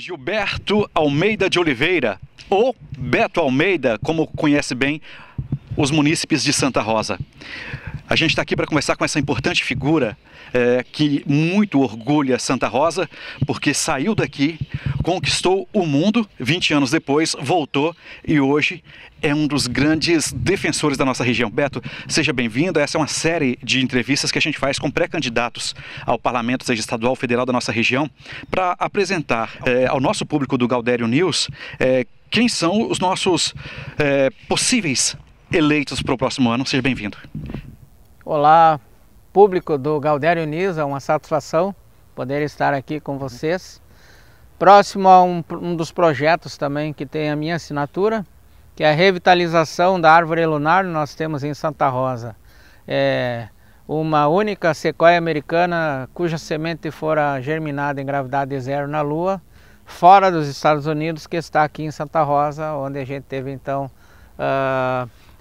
Gilberto Almeida de Oliveira, ou Beto Almeida, como conhece bem os munícipes de Santa Rosa. A gente está aqui para conversar com essa importante figura que muito orgulha Santa Rosa, porque saiu daqui, conquistou o mundo, 20 anos depois, voltou e hoje é um dos grandes defensores da nossa região. Beto, seja bem-vindo. Essa é uma série de entrevistas que a gente faz com pré-candidatos ao Parlamento, seja estadual ou federal da nossa região, para apresentar ao nosso público do Gaudério News quem são os nossos possíveis eleitos para o próximo ano. Seja bem-vindo. Olá, público do Gaudério News, é uma satisfação poder estar aqui com vocês. Próximo a um dos projetos também que tem a minha assinatura, que é a revitalização da árvore lunar. Nós temos em Santa Rosa uma única sequoia americana cuja semente fora germinada em gravidade zero na Lua, fora dos Estados Unidos, que está aqui em Santa Rosa, onde a gente teve então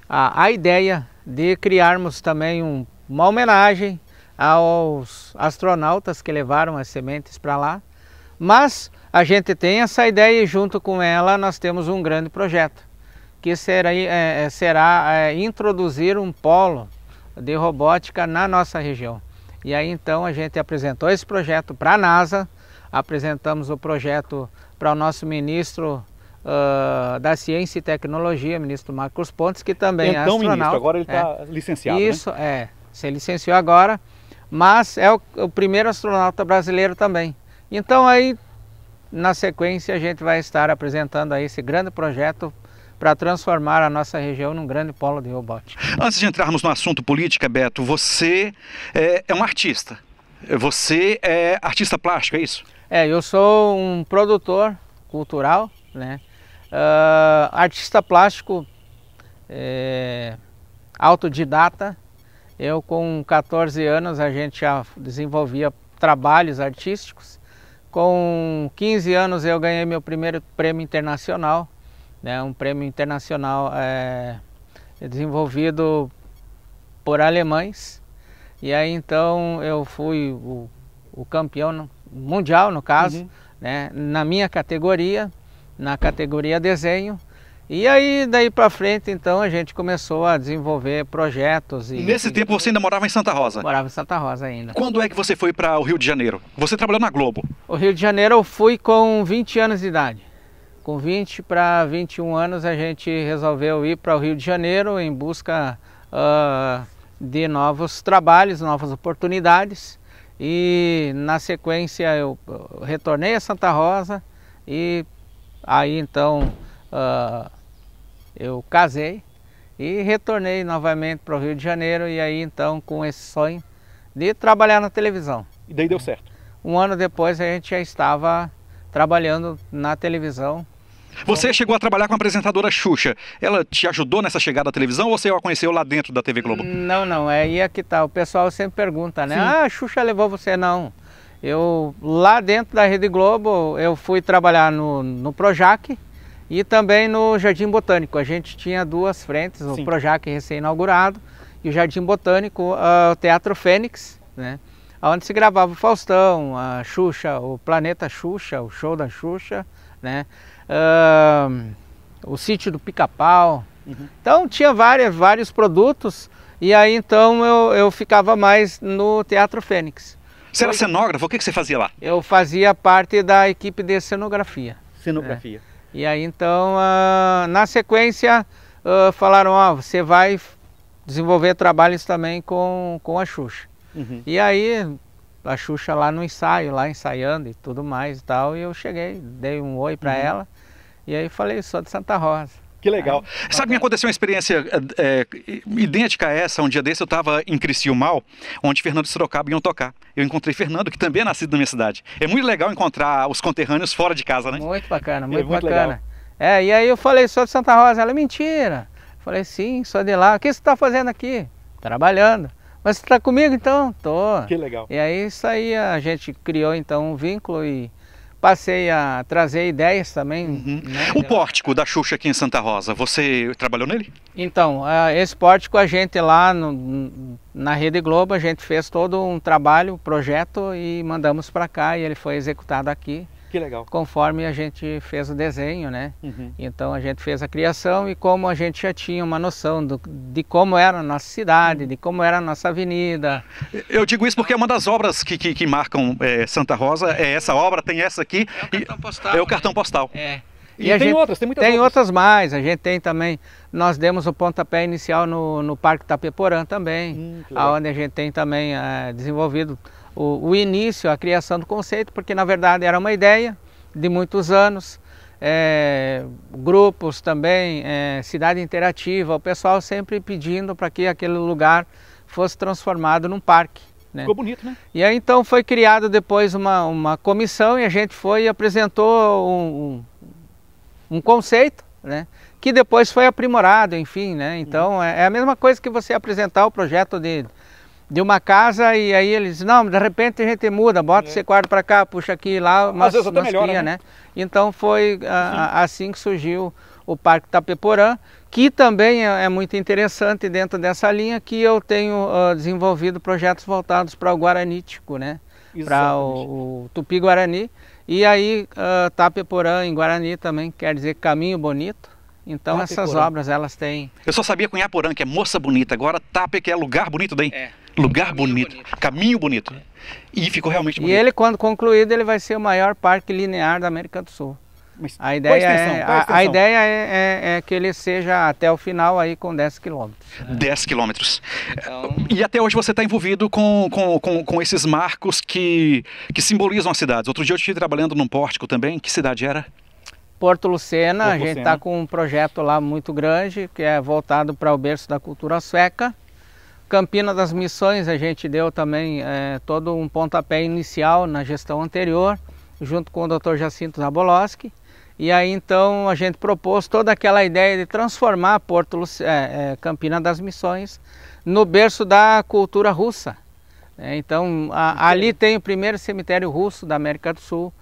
a ideia de criarmos também uma homenagem aos astronautas que levaram as sementes para lá. Mas a gente tem essa ideia e junto com ela nós temos um grande projeto, que será introduzir um polo de robótica na nossa região. E aí então a gente apresentou esse projeto para a NASA, apresentamos o projeto para o nosso ministro da Ciência e Tecnologia, ministro Marcos Pontes, que também é astronauta. Ministro, agora ele está licenciado, Isso, né? Se licenciou agora, mas é o primeiro astronauta brasileiro também. Então aí, na sequência, a gente vai estar apresentando aí esse grande projeto para transformar a nossa região num grande polo de robótica. Antes de entrarmos no assunto política, Beto, você é um artista. Você é artista plástico, é isso? Eu sou um produtor cultural, né? Artista plástico, autodidata. Eu com 14 anos a gente já desenvolvia trabalhos artísticos. Com 15 anos eu ganhei meu primeiro prêmio internacional, né? Um prêmio internacional desenvolvido por alemães. E aí então eu fui o campeão mundial, no caso, né? Na minha categoria, na categoria desenho. E aí daí para frente então a gente começou a desenvolver projetos. Nesse tempo você ainda morava em Santa Rosa? Morava em Santa Rosa ainda. Quando é que você foi para o Rio de Janeiro? Você trabalhou na Globo? O Rio de Janeiro eu fui com 20 anos de idade. Com 20 para 21 anos a gente resolveu ir para o Rio de Janeiro em busca de novos trabalhos, novas oportunidades. E na sequência eu retornei a Santa Rosa e aí então eu casei e retornei novamente para o Rio de Janeiro e aí então com esse sonho de trabalhar na televisão. E daí deu certo? Um ano depois a gente já estava trabalhando na televisão. Você chegou a trabalhar com a apresentadora Xuxa. Ela te ajudou nessa chegada à televisão ou você a conheceu lá dentro da TV Globo? Não, aí é que tá. O pessoal sempre pergunta, né? Sim. Ah, a Xuxa levou você? Não. Eu, lá dentro da Rede Globo, eu fui trabalhar no Projac e também no Jardim Botânico. A gente tinha duas frentes, o Projac recém-inaugurado e o Jardim Botânico, o Teatro Fênix, né? Onde se gravava o Faustão, a Xuxa, o Planeta Xuxa, o Show da Xuxa, né? O Sítio do Pica-Pau. Então tinha vários produtos e aí então eu ficava mais no Teatro Fênix. Você era cenógrafo? O que você fazia lá? Eu fazia parte da equipe de cenografia. Cenografia. E aí então, na sequência, falaram, você vai desenvolver trabalhos também com a Xuxa. E aí, a Xuxa lá no ensaio, lá ensaiando e tudo mais e tal, e eu cheguei, dei um oi para ela, e aí falei, sou de Santa Rosa. Que legal. Sabe que me aconteceu uma experiência idêntica a essa? Um dia desse eu estava em Criciúmal, onde Fernando e Sorocaba iam tocar. Eu encontrei Fernando, que também é nascido na minha cidade. É muito legal encontrar os conterrâneos fora de casa, né? Muito bacana, muito bacana. Legal. E aí eu falei, sou de Santa Rosa. Ela, mentira. Eu falei, sim, sou de lá. O que você está fazendo aqui? Trabalhando. Mas você está comigo então? Tô. Que legal. E aí isso aí a gente criou então um vínculo e passei a trazer ideias também. Né? O pórtico da Xuxa aqui em Santa Rosa, você trabalhou nele? Então, esse pórtico a gente lá na Rede Globo, a gente fez todo um trabalho, projeto e mandamos para cá e ele foi executado aqui. Que legal. Conforme a gente fez o desenho, né? Então a gente fez a criação e como a gente já tinha uma noção de como era a nossa cidade, de como era a nossa avenida. Eu digo isso porque é uma das obras que marcam Santa Rosa, é essa obra, tem essa aqui. É o cartão postal. É o cartão postal. É. E tem outras, tem muitas outras. Tem outras. outras mais, a gente tem também, nós demos o pontapé inicial no Parque Tapeporã também, onde a gente tem também desenvolvido o início, a criação do conceito, porque na verdade era uma ideia de muitos anos, grupos também, cidade interativa, o pessoal sempre pedindo para que aquele lugar fosse transformado num parque. Né? Ficou bonito, né? E aí então foi criado depois uma comissão e a gente foi e apresentou um conceito, né, que depois foi aprimorado, enfim, né, então é a mesma coisa que você apresentar o projeto de uma casa e aí eles, não, de repente a gente muda, bota esse quarto para cá, puxa aqui e lá, às vezes até melhora, né? Então foi assim que surgiu o Parque Tapeporã, que também é muito interessante dentro dessa linha, que eu tenho desenvolvido projetos voltados para o Guaranítico, né, para o Tupi-Guarani. E aí, Tapeporã em Guarani também quer dizer caminho bonito. Então essas obras, elas têm... Eu só sabia Cunhaporã, que é moça bonita, agora Tape, que é lugar bonito daí. Lugar bonito, caminho bonito. E ficou realmente bonito. E ele, quando concluído, ele vai ser o maior parque linear da América do Sul. Mas a ideia é que ele seja até o final aí com 10 quilômetros. 10 quilômetros. Então... E até hoje você está envolvido com esses marcos que simbolizam as cidades. Outro dia eu estive trabalhando num pórtico também. Que cidade era? Porto Lucena. A gente está com um projeto lá muito grande, que é voltado para o berço da cultura sueca. Campina das Missões, a gente deu também todo um pontapé inicial na gestão anterior, junto com o Dr. Jacinto Zabolowski. E aí então a gente propôs toda aquela ideia de transformar Campina das Missões no berço da cultura russa. Então ali tem o primeiro cemitério russo da América do Sul.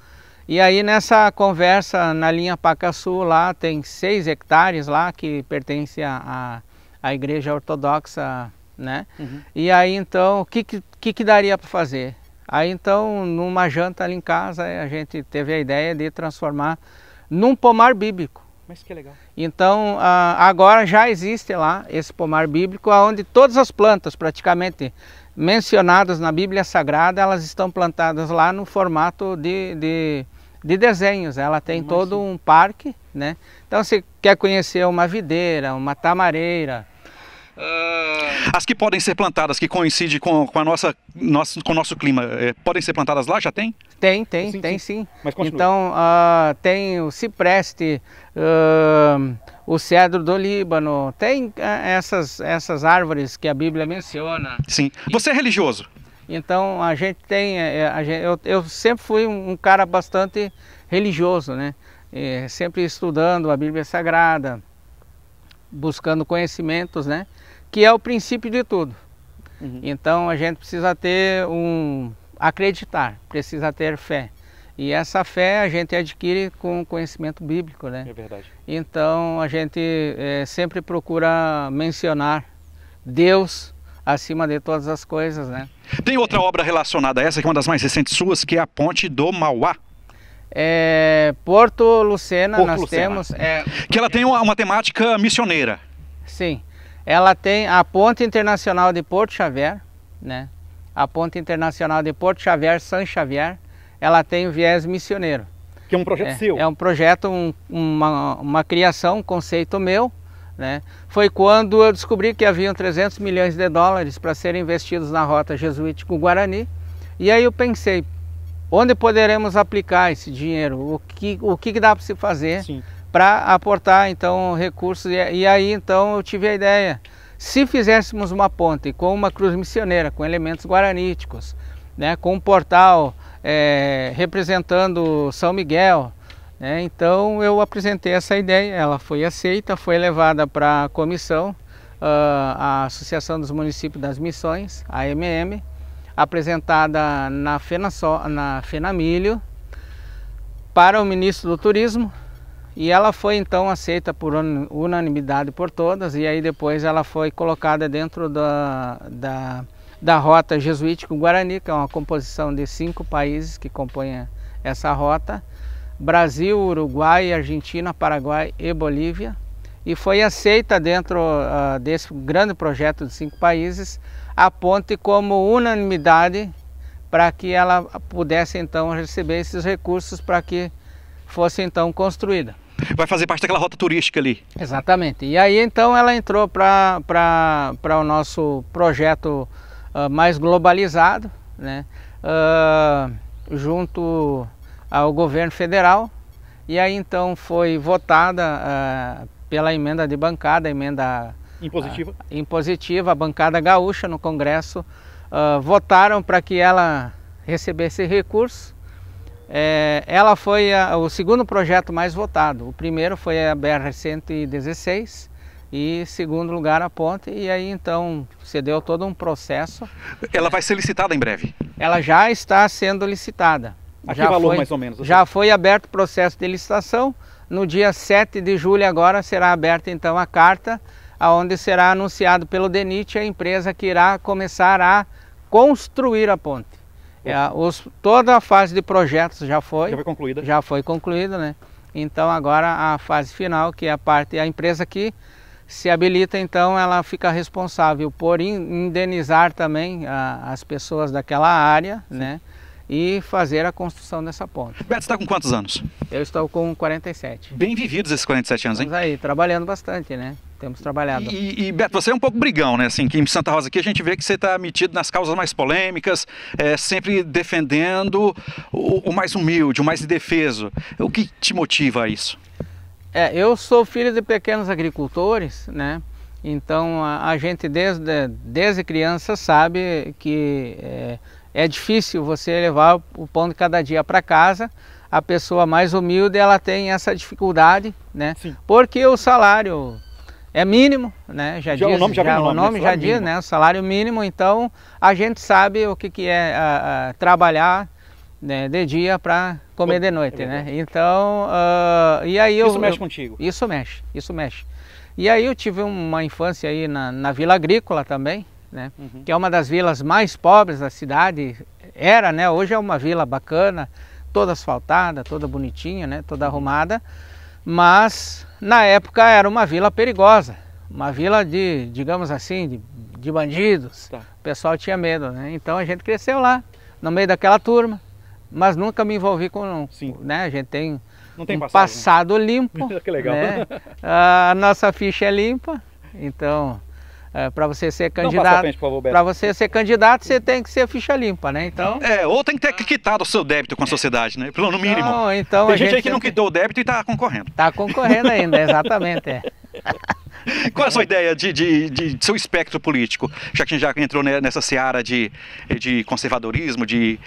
E aí nessa conversa na linha Pacaçu lá tem 6 hectares lá que pertence à Igreja Ortodoxa, né? E aí então o que daria para fazer? Aí então numa janta ali em casa a gente teve a ideia de transformar num pomar bíblico. Mas que legal. Então agora já existe lá esse pomar bíblico, onde todas as plantas praticamente mencionadas na Bíblia Sagrada, elas estão plantadas lá no formato de desenhos. Ela tem todo um parque, né? Então se quer conhecer uma videira, uma tamareira, as que podem ser plantadas, que coincidem com o nosso clima, podem ser plantadas lá? Já tem? Tem sim. Mas então tem o cipreste, o cedro do Líbano, tem essas árvores que a Bíblia menciona. Sim. Você é religioso? Então a gente tem, eu sempre fui um cara bastante religioso, né? Sempre estudando a Bíblia Sagrada, buscando conhecimentos, né? Que é o princípio de tudo. Então a gente precisa ter acreditar, precisa ter fé. E essa fé a gente adquire com conhecimento bíblico, né? É verdade. Então a gente sempre procura mencionar Deus acima de todas as coisas, né? Tem outra obra relacionada a essa, que é uma das mais recentes suas, que é a Ponte do Mauá. Porto Lucena, nós temos... que ela tem uma temática missioneira. Sim. Ela tem a Ponte Internacional de Porto Xavier, né? A Ponte Internacional de Porto Xavier, San Xavier, ela tem o viés missioneiro. Que é um projeto seu? É um projeto, uma criação, um conceito meu, né? Foi quando eu descobri que haviam 300 milhões de dólares para serem investidos na Rota Jesuítico-Guarani. E aí eu pensei, onde poderemos aplicar esse dinheiro? O que dá para se fazer para aportar então recursos? E aí então eu tive a ideia, se fizéssemos uma ponte com uma cruz missioneira, com elementos guaraníticos, né, com um portal representando São Miguel, né, então eu apresentei essa ideia, ela foi aceita, foi levada para a comissão, a Associação dos Municípios das Missões, a AMM, apresentada na FENAMILHO para o ministro do Turismo, e ela foi então aceita por unanimidade por todas, e aí depois ela foi colocada dentro da Rota Jesuítico-Guarani, que é uma composição de 5 países que compõem essa rota. Brasil, Uruguai, Argentina, Paraguai e Bolívia, e foi aceita dentro desse grande projeto de 5 países a ponte como unanimidade para que ela pudesse então receber esses recursos para que fosse então construída. Vai fazer parte daquela rota turística ali. Exatamente. E aí então ela entrou para o nosso projeto mais globalizado, né? Junto ao governo federal, e aí então foi votada pela emenda de bancada, emenda impositiva, a bancada gaúcha no Congresso, votaram para que ela recebesse recurso. Ela foi o segundo projeto mais votado. O primeiro foi a BR-116 e segundo lugar a ponte, e aí então se deu todo um processo. Ela vai ser licitada em breve? Ela já está sendo licitada. A que valor mais ou menos? Já foi aberto o processo de licitação. No dia 7 de julho agora será aberta então a carta, onde será anunciado pelo DENIT a empresa que irá começar a construir a ponte. Toda a fase de projetos já foi concluída? Já foi concluída, né? Então agora a fase final, que é a empresa que se habilita, então ela fica responsável por indenizar também as pessoas daquela área, né? E fazer a construção dessa ponte. Beto, você está com quantos anos? Eu estou com 47. Bem vividos esses 47 anos, hein? Estamos aí, trabalhando bastante, né? Temos trabalhado. E Beto, você é um pouco brigão, né? Assim, que em Santa Rosa aqui a gente vê que você está metido nas causas mais polêmicas, sempre defendendo o mais humilde, o mais indefeso. O que te motiva a isso? Eu sou filho de pequenos agricultores, né? Então a gente desde criança sabe que é difícil você levar o pão de cada dia para casa. A pessoa mais humilde, ela tem essa dificuldade, né? Sim. Porque o salário é mínimo, né? O nome já diz, né? O salário mínimo. Então a gente sabe o que é trabalhar, né, de dia para comer de noite, né? Então, e aí isso mexe contigo? Isso mexe. E aí eu tive uma infância aí na Vila Agrícola também, né? Uhum. Que é uma das vilas mais pobres da cidade. Era, né? Hoje é uma vila bacana, toda asfaltada, toda bonitinha, né? Toda arrumada. Mas na época era uma vila perigosa, uma vila digamos assim, de bandidos. Tá. O pessoal tinha medo, né? Então a gente cresceu lá, no meio daquela turma, mas nunca me envolvi com, né? A gente tem um passado limpo. Que legal. Né? A nossa ficha é limpa, então para você ser candidato, você tem que ser ficha limpa, né? Então, ou tem que ter quitado o seu débito com a sociedade, né? No mínimo. Então, tem gente aí que não quitou o débito e está concorrendo. Está concorrendo ainda, exatamente. Qual é a sua ideia de seu espectro político? Já que a gente já entrou nessa seara de conservadorismo, que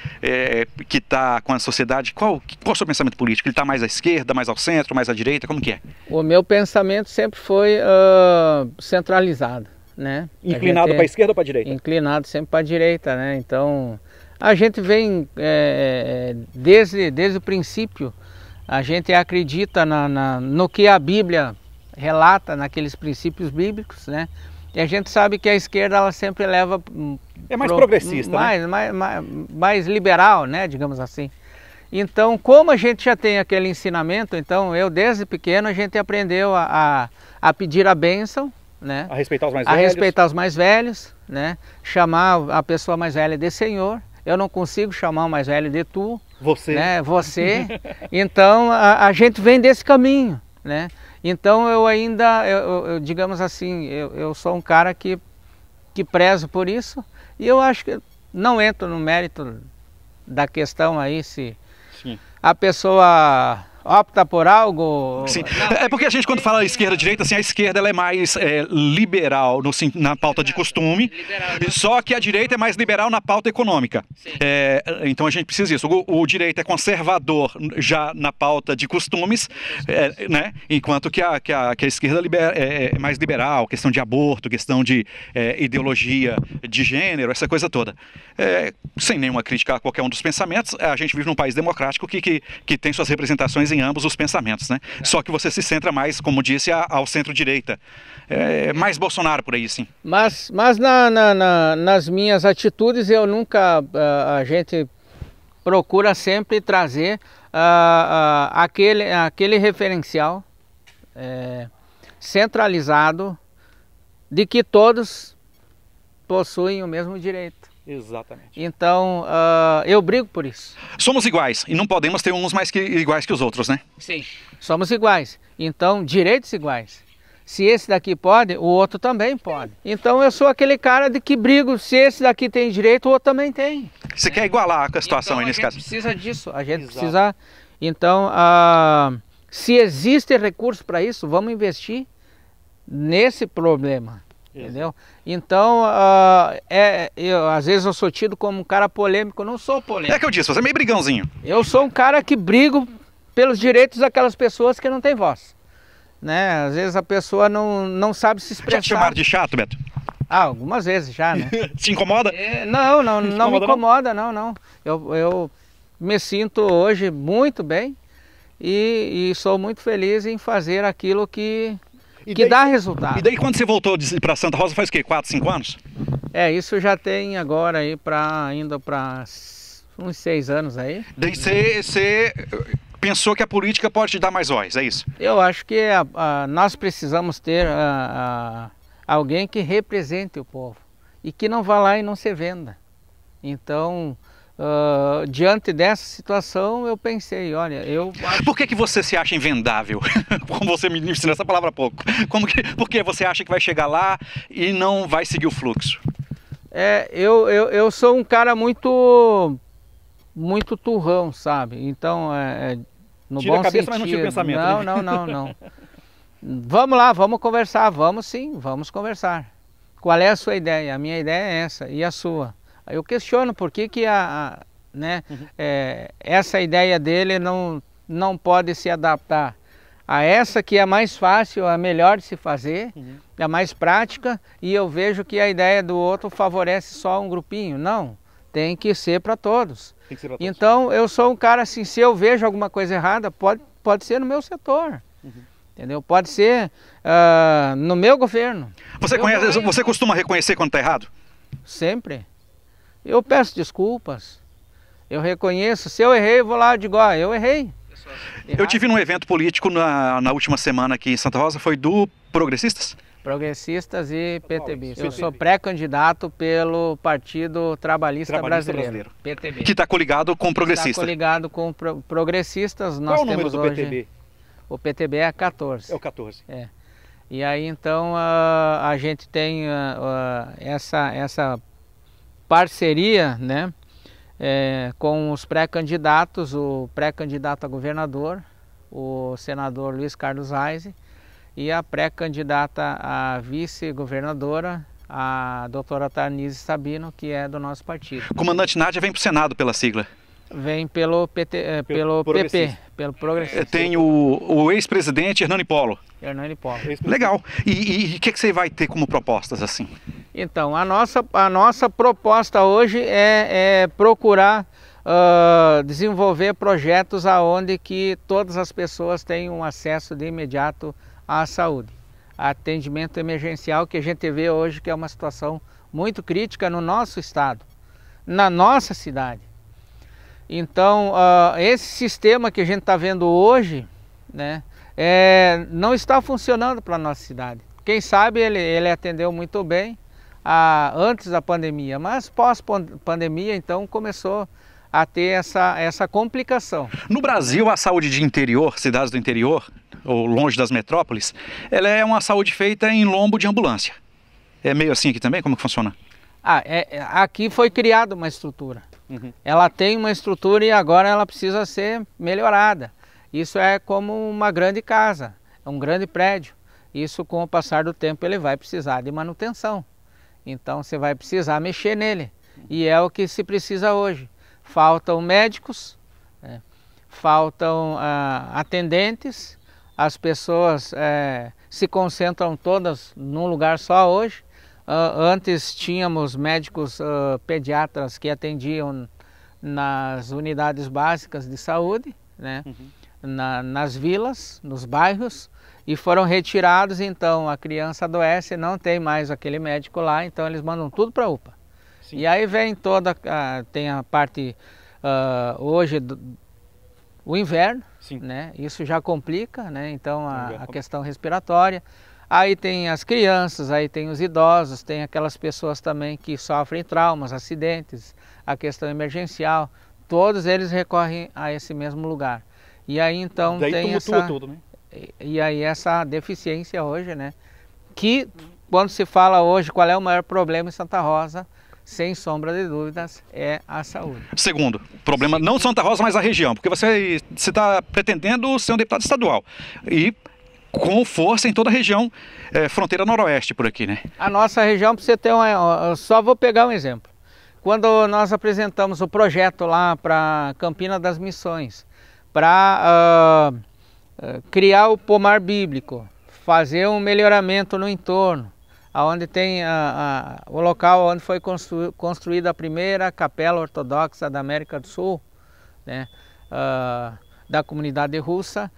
está com a sociedade, qual é o seu pensamento político? Ele está mais à esquerda, mais ao centro, mais à direita? Como que é? O meu pensamento sempre foi centralizado, né? Inclinado para a esquerda ou para a direita? Inclinado sempre para a direita, né? Então, a gente vem desde o princípio, a gente acredita no que a Bíblia relata, naqueles princípios bíblicos, né? E a gente sabe que a esquerda ela sempre leva mais progressista, mais liberal, né? Digamos assim. Então, como a gente já tem aquele ensinamento, então eu desde pequeno a gente aprendeu a pedir a bênção, né? A respeitar os mais velhos. A respeitar os mais velhos, né? Chamar a pessoa mais velha de senhor. Eu não consigo chamar o mais velho de tu. Você. Né? Você. Então a gente vem desse caminho, né? Então eu ainda, digamos assim, eu sou um cara que prezo por isso, e eu acho que não entro no mérito da questão aí se a pessoa opta por algo... Sim, é porque a gente quando fala esquerda-direita, assim, a esquerda ela é mais liberal na pauta de costume, só que a direita é mais liberal na pauta econômica. Então a gente precisa disso. O direito é conservador já na pauta de costumes, né? Enquanto que a esquerda é mais liberal, questão de aborto, questão de ideologia de gênero, essa coisa toda. Sem nenhuma crítica a qualquer um dos pensamentos, a gente vive num país democrático que tem suas representações em ambos os pensamentos, né? Só que você se centra mais, como disse, ao centro-direita. Mais Bolsonaro por aí, sim. Mas nas minhas atitudes eu nunca, a gente procura sempre trazer aquele referencial centralizado de que todos possuem o mesmo direito. Exatamente. Então, eu brigo por isso. Somos iguais e não podemos ter uns mais iguais que os outros, né? Sim. Somos iguais. Então, direitos iguais. Se esse daqui pode, o outro também pode. Então, eu sou aquele cara de que brigo. Se esse daqui tem direito, o outro também tem. Você quer igualar a situação então, aí nesse caso? A gente precisa disso. A gente precisa... Então, se existe recurso para isso, vamos investir nesse problema. Entendeu? Então, às vezes eu sou tido como um cara polêmico, eu não sou polêmico. É que eu disse, você é meio brigãozinho. Eu sou um cara que brigo pelos direitos daquelas pessoas que não têm voz. Né? Às vezes a pessoa não sabe se expressar. Já te chamaram de chato, Beto? Algumas vezes já, né? Te incomoda? Não me incomoda, não. Eu me sinto hoje muito bem e sou muito feliz em fazer aquilo que dá resultado. E daí quando você voltou para Santa Rosa faz o quê? 4, 5 anos? Isso já tem agora aí indo para uns 6 anos aí. Daí você pensou que a política pode te dar mais voz, é isso? Eu acho que nós precisamos ter alguém que represente o povo e que não vá lá e não se venda. Então, diante dessa situação, eu pensei, olha, eu acho... Por que você se acha invendável? Como você me ensinou essa palavra há pouco. Por que você acha que vai chegar lá e não vai seguir o fluxo? Eu sou um cara muito turrão, sabe? Então, no tira bom a cabeça, sentido. Mas não tira o pensamento. Não. Vamos lá, vamos conversar. Vamos sim, vamos conversar. Qual é a sua ideia? A minha ideia é essa, e a sua? Eu questiono por que essa ideia dele não pode se adaptar a essa que é mais fácil, a melhor de se fazer, a mais prática, e eu vejo que a ideia do outro favorece só um grupinho. Não, tem que ser para todos. Então eu sou um cara assim, se eu vejo alguma coisa errada, pode ser no meu setor. Entendeu? Pode ser no meu governo. Você costuma reconhecer quando está errado? Sempre. Eu peço desculpas, eu reconheço, se eu errei, eu vou lá e digo, eu errei. Eu tive num evento político na última semana aqui em Santa Rosa, foi do Progressistas? Progressistas e PTB. Eu sou pré-candidato pelo Partido Trabalhista Brasileiro, PTB. Que está coligado com Progressistas. Está coligado com Progressistas. Qual é o número do PTB? O PTB é 14. É o 14. E aí então a gente tem essa parceria, né, com os pré-candidatos, o pré-candidato a governador, o senador Luiz Carlos Reis, e a pré-candidata a vice-governadora, a doutora Tarnise Sabino, que é do nosso partido. O comandante Nádia vem para o Senado pela sigla. Vem pelo PP, pelo Progressista. Tem o ex-presidente Hernani Polo. Hernani Polo. Legal. E o que você vai ter como propostas assim? Então, a nossa proposta hoje é procurar desenvolver projetos aonde que todas as pessoas tenham acesso de imediato à saúde. Atendimento emergencial, que a gente vê hoje que é uma situação muito crítica no nosso estado, na nossa cidade. Então, esse sistema que a gente está vendo hoje, né, não está funcionando para a nossa cidade. Quem sabe ele atendeu muito bem antes da pandemia, mas pós-pandemia, então, começou a ter essa complicação. No Brasil, a saúde de interior, cidades do interior, ou longe das metrópoles, ela é uma saúde feita em lombo de ambulância. É meio assim aqui também? Como que funciona? Aqui foi criada uma estrutura. Ela tem uma estrutura e agora ela precisa ser melhorada. Isso é como uma grande casa, é um grande prédio. Isso, com o passar do tempo, ele vai precisar de manutenção. Então você vai precisar mexer nele. E é o que se precisa hoje. Faltam médicos, faltam atendentes, as pessoas se concentram todas num lugar só hoje. Antes tínhamos médicos pediatras que atendiam nas unidades básicas de saúde, né? Nas vilas, nos bairros, e foram retirados. Então a criança adoece, não tem mais aquele médico lá, então eles mandam tudo para a UPA. Sim. E aí vem tem a parte hoje o inverno, Sim. né? Isso já complica, né? Então a questão respiratória. Aí tem as crianças, aí tem os idosos, tem aquelas pessoas também que sofrem traumas, acidentes, a questão emergencial. Todos eles recorrem a esse mesmo lugar. E aí então daí tem tumultua tudo, né? E aí essa deficiência hoje, né? Que quando se fala hoje qual é o maior problema em Santa Rosa, sem sombra de dúvidas, é a saúde. Segundo, problema não Santa Rosa, mas a região, porque você está pretendendo ser um deputado estadual e com força em toda a região, fronteira noroeste por aqui, né? A nossa região, para você ter eu só vou pegar um exemplo. Quando nós apresentamos o projeto lá para Campina das Missões, para criar o pomar bíblico, fazer um melhoramento no entorno, onde tem o local onde foi construída a primeira capela ortodoxa da América do Sul, né, da comunidade russa,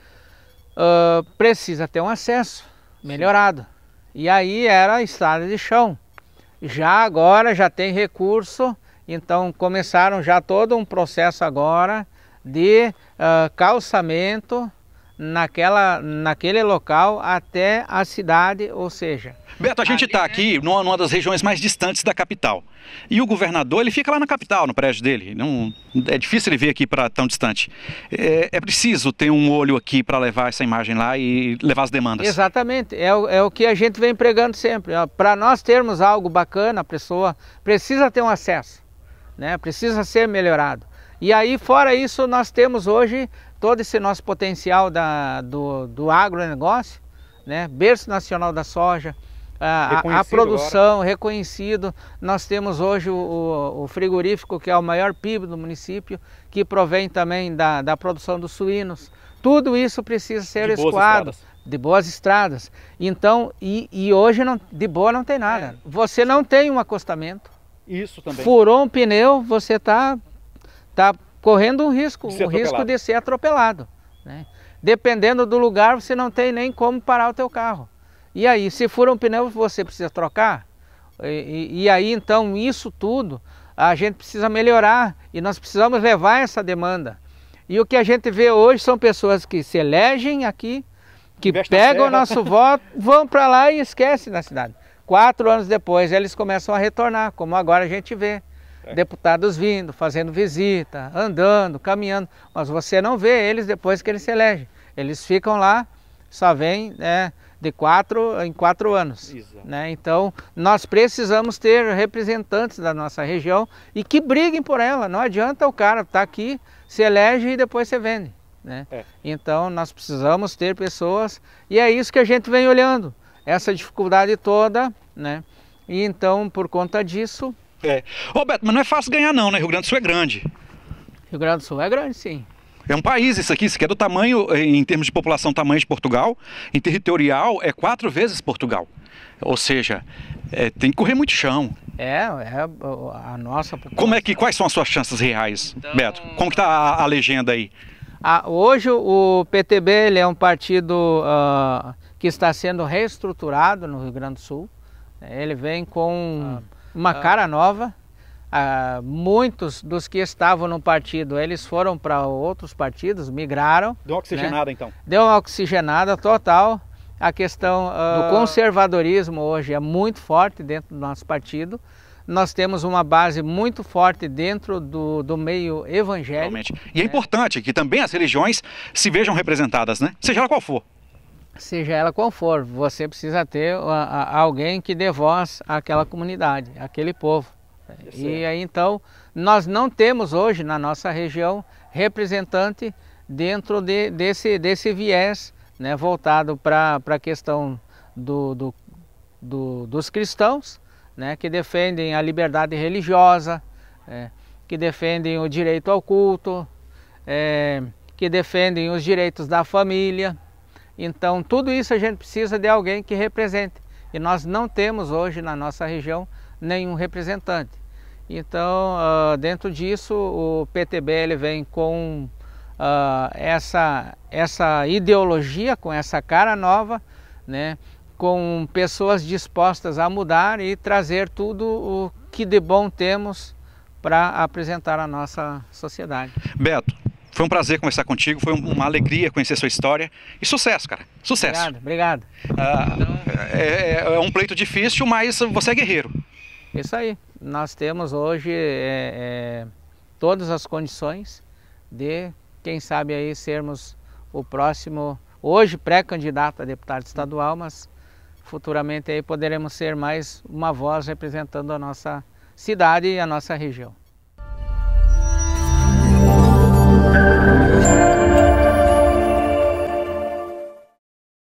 precisa ter um acesso melhorado. E aí era estrada de chão. Já agora já tem recurso, então começaram já todo um processo agora de calçamento naquele local até a cidade, ou seja... Beto, a gente está aqui numa das regiões mais distantes da capital. E o governador, ele fica lá na capital, no prédio dele. Não, é difícil ele vir aqui para tão distante. É preciso ter um olho aqui para levar essa imagem lá e levar as demandas. Exatamente, é o que a gente vem pregando sempre. Para nós termos algo bacana, a pessoa precisa ter um acesso, né? Precisa ser melhorado. E aí, fora isso, nós temos hoje todo esse nosso potencial do agronegócio, né? Berço nacional da soja, a produção agora. Reconhecido. Nós temos hoje o frigorífico, que é o maior PIB do município, que provém também da produção dos suínos. Tudo isso precisa ser escoado, de boas estradas. Então, e hoje de boa não tem nada. Você não tem um acostamento. Isso também. Furou um pneu, você está correndo um risco de ser atropelado, né? Dependendo do lugar, você não tem nem como parar o teu carro. E aí, se fura um pneu, você precisa trocar. E aí, então, isso tudo, a gente precisa melhorar e nós precisamos levar essa demanda. E o que a gente vê hoje são pessoas que se elegem aqui, que pegam o nosso voto, vão para lá e esquecem da cidade. 4 anos depois, eles começam a retornar, como agora a gente vê. Deputados vindo, fazendo visita, andando, caminhando, mas você não vê eles depois que eles se elegem. Eles ficam lá, só vêm de 4 em 4 anos. Né? Então, nós precisamos ter representantes da nossa região e que briguem por ela. Não adianta o cara estar aqui, se elege e depois se vende. Né? Então, nós precisamos ter pessoas e é isso que a gente vem olhando, essa dificuldade toda, né? E então, por conta disso... Ô Beto, mas não é fácil ganhar não, né? Rio Grande do Sul é grande. Rio Grande do Sul é grande, sim. É um país isso aqui é do tamanho, em termos de população, tamanho de Portugal. Em territorial é 4 vezes Portugal. Ou seja, tem que correr muito chão. A nossa população. Quais são as suas chances reais, então... Beto? Como que está a legenda aí? Hoje o PTB ele é um partido que está sendo reestruturado no Rio Grande do Sul. Ele vem com... uma cara nova. Muitos dos que estavam no partido, eles foram para outros partidos, migraram. Deu uma oxigenada, né? Então? Deu uma oxigenada total. A questão do conservadorismo hoje é muito forte dentro do nosso partido. Nós temos uma base muito forte dentro do meio evangélico. Realmente. E é importante que também as religiões se vejam representadas, né? Seja ela qual for. Seja ela qual for, você precisa ter alguém que dê voz àquela comunidade, àquele povo. E aí então, nós não temos hoje na nossa região representante dentro desse viés, né, voltado para a questão dos cristãos, né, que defendem a liberdade religiosa, que defendem o direito ao culto, que defendem os direitos da família. Então, tudo isso a gente precisa de alguém que represente. E nós não temos hoje na nossa região nenhum representante. Então, dentro disso, o PTB ele vem com essa ideologia, com essa cara nova, né, com pessoas dispostas a mudar e trazer tudo o que de bom temos para apresentar à nossa sociedade. Beto, Foi um prazer conversar contigo, foi uma alegria conhecer sua história. E sucesso, cara. Sucesso. Obrigado. É um pleito difícil, mas você é guerreiro. Isso aí. Nós temos hoje todas as condições de, quem sabe aí, sermos o próximo, hoje pré-candidato a deputado estadual, mas futuramente aí poderemos ser mais uma voz representando a nossa cidade e a nossa região.